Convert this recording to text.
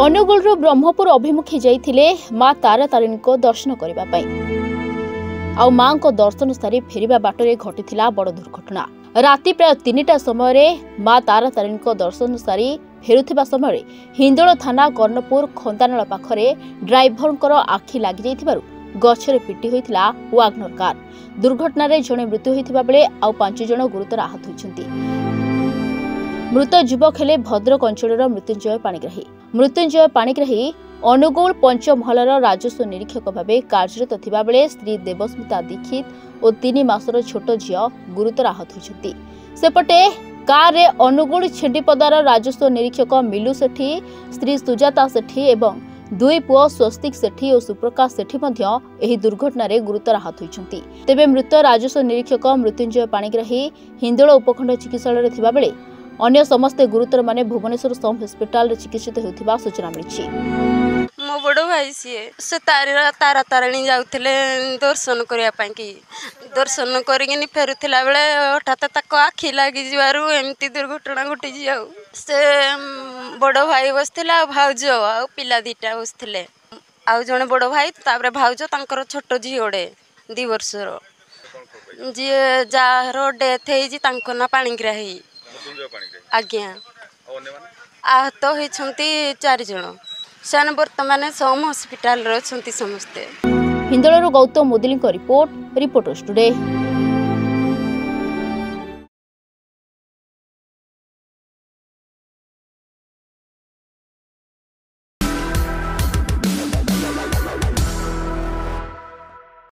अनुगुल ब्रह्मपुर अभिमुखी जाइथिले मां तारा तारिणी को दर्शन करबा पई आ मां को दर्शन सारी फेरिबा बाटरे घटिथिला बड़ दुर्घटना। राति प्राय 3टा समय मां तारा तारिणी को दर्शन सारी फेरुथिबा समय हिंदोल थाना कर्णपुर खंतानाल पाखरे ड्राइभर आखि लागि जाइथिबारु गछरे पिटी होइथिला वागनर कार। दुर्घटना रे जणे मृत्यु होइथिबा बेले आ 5 जण गुरुतर आहत होइछन्ति। मृत युवक हेले भद्रक अंचल मृत्युंजय पाणिग्राही। मृत्युंजय पाणिग्राही अनुगुल पंचमहलार राजस्व निरीक्षक भाव कार्यरत थिबा बेले स्त्री देवस्मिता दीक्षित और 3 मासर छोट झियो गुरुतर आहत होइछन्ति। सेपटे कार रे अनुगुल छेंडीपदार राजस्व निरीक्षक मिलू सेठी, स्त्री सुजाता सेठी एवं 2 पुओ स्वस्तिक सेठी और सुप्रकाश सेठी मध्य एही दुर्घटना रे गुरुतर आहत होइछन्ति। तेबे मृत राजस्व निरीक्षक मृत्युंजय पाणिग्राही हिंदोल उपखंड चिकित्सालय थिबा बेले अन्य समस्ते गुरुतर माने भुवनेश्वर सम हॉस्पिटल रे चिकित्सित हेउथिबा सूचना मिलिछि। मो बड़ भाई से तारा तारिणी जाउथिले दर्शन करिया पई कि दर्शन करिगिनी फेरुथिला बेले हठात ताको आखि लागि जिवारु एमती दुर्घटना घटी जियाउ। से बड़ भाई बसथिला भाउज आ पिला दीटा बसथिले आ जने बड़ भाई तापरे भाउज तांकर छोट झियोडे 2 वर्षर जी जार डेथ हेई जी तांको ना पाणिग्राही आज्ञा आहत होइछन्ति 4 जण। से वर्तमान सोम हॉस्पिटल रे छन्ति समस्ते। हिंदोलर गौतम मोदिली रिपोर्टर्स टुडे।